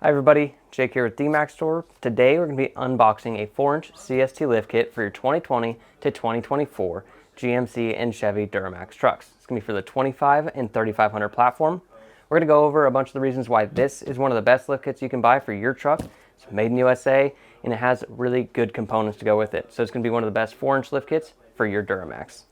Hi everybody, Jake here with DmaxStore. Today we're going to be unboxing a 4-inch CST lift kit for your 2020 to 2024 GMC and Chevy Duramax trucks. It's going to be for the 25 and 3500 platform. We're going to go over a bunch of the reasons why this is one of the best lift kits you can buy for your truck. It's made in USA and it has really good components to go with it. So it's going to be one of the best 4-inch lift kits for your Duramax.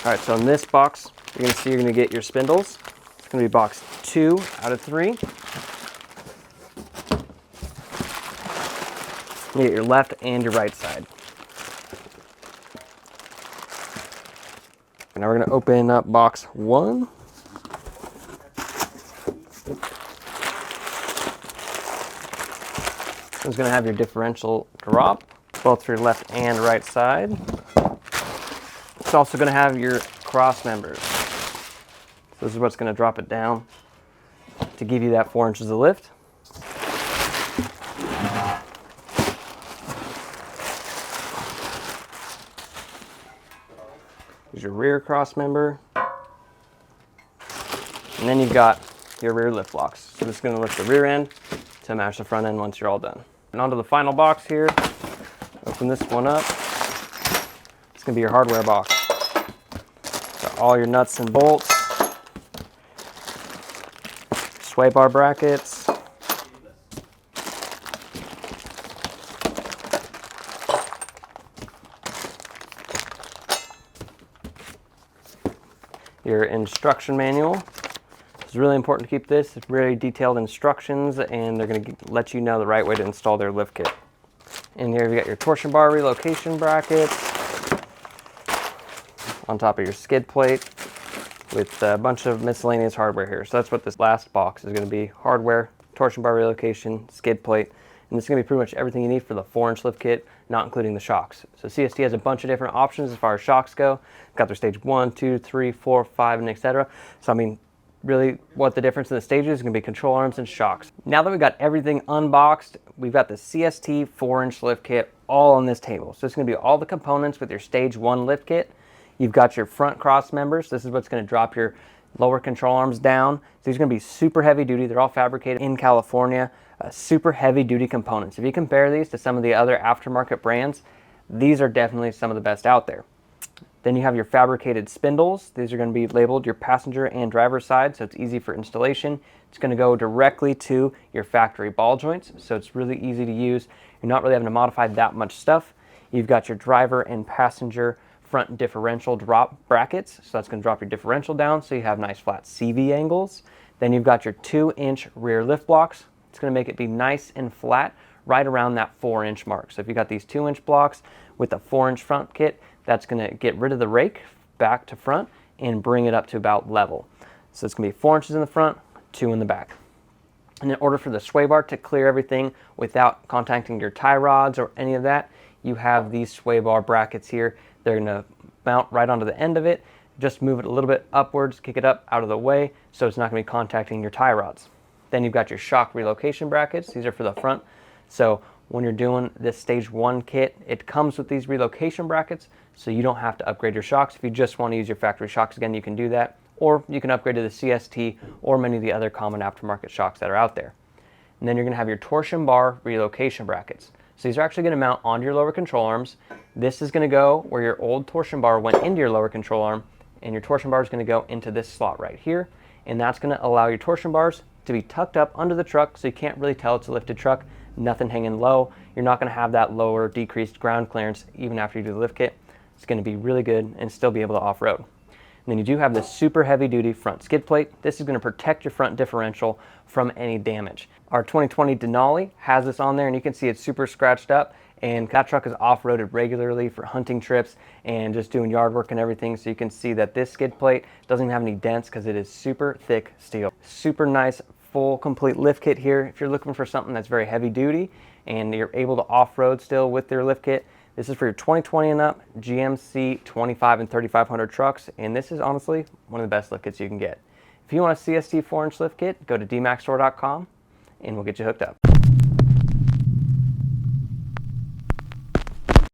All right, so in this box, you're going to get your spindles. It's going to be box 2 out of 3. You get your left and your right side. And now we're going to open up box 1. It's going to have your differential drop, both for your left and right side. It's also going to have your Crossmembers. So this is what's going to drop it down to give you that 4 inches of lift. Here's your rear crossmember. And then you've got your rear lift locks. So this is going to lift the rear end to match the front end once you're all done. And onto the final box here. Open this one up. It's going to be your hardware box. Got all your nuts and bolts, sway bar brackets, your instruction manual. It's really important to keep this. It's really detailed instructions and they're going to let you know the right way to install their lift kit. In here you've got your torsion bar relocation brackets on top of your skid plate with a bunch of miscellaneous hardware here. So that's what this last box is going to be: hardware, torsion bar relocation, skid plate, and this is going to be pretty much everything you need for the 4-inch lift kit, not including the shocks. So CST has a bunch of different options as far as shocks go. Got their stage 1, 2, 3, 4, 5, and etc. So I mean, really what the difference in the stages is going to be control arms and shocks. Now that we've got everything unboxed, we've got the CST 4-inch lift kit all on this table. So it's going to be all the components with your stage 1 lift kit. You've got your front cross members. This is what's going to drop your lower control arms down. So these are going to be super heavy duty. They're all fabricated in California. Super heavy duty components. If you compare these to some of the other aftermarket brands, these are definitely some of the best out there. Then you have your fabricated spindles. These are going to be labeled your passenger and driver side, so it's easy for installation. It's going to go directly to your factory ball joints, so it's really easy to use. You're not really having to modify that much stuff. You've got your driver and passenger front differential drop brackets, so that's going to drop your differential down so you have nice flat CV angles. Then you've got your 2-inch rear lift blocks. It's going to make it be nice and flat right around that 4-inch mark. So if you got these 2-inch blocks with a 4-inch front kit, that's going to get rid of the rake back to front and bring it up to about level. So it's going to be 4 inches in the front, 2 in the back. And in order for the sway bar to clear everything without contacting your tie rods or any of that, you have these sway bar brackets here. They're going to mount right onto the end of it. Just move it a little bit upwards, kick it up out of the way so it's not going to be contacting your tie rods. Then you've got your shock relocation brackets. These are for the front. So when you're doing this stage 1 kit, it comes with these relocation brackets, so you don't have to upgrade your shocks. If you just want to use your factory shocks again, you can do that. Or you can upgrade to the CST or many of the other common aftermarket shocks that are out there. And then you're going to have your torsion bar relocation brackets. So these are actually going to mount onto your lower control arms. This is going to go where your old torsion bar went into your lower control arm, and your torsion bar is going to go into this slot right here. And that's going to allow your torsion bars to be tucked up under the truck so you can't really tell it's a lifted truck. Nothing hanging low. You're not going to have that lower decreased ground clearance even after you do the lift kit. It's going to be really good and still be able to off-road. And then you do have this super heavy duty front skid plate. This is going to protect your front differential from any damage. Our 2020 Denali has this on there and you can see it's super scratched up, and that truck is off-roaded regularly for hunting trips and just doing yard work and everything. So you can see that this skid plate doesn't have any dents because it is super thick steel. Super nice full complete lift kit here. If you're looking for something that's very heavy duty and you're able to off-road still with their lift kit, this is for your 2020 and up GMC 25 and 3500 trucks, and this is honestly one of the best lift kits you can get. If you want a CST 4-inch lift kit, go to DmaxStore.com and we'll get you hooked up.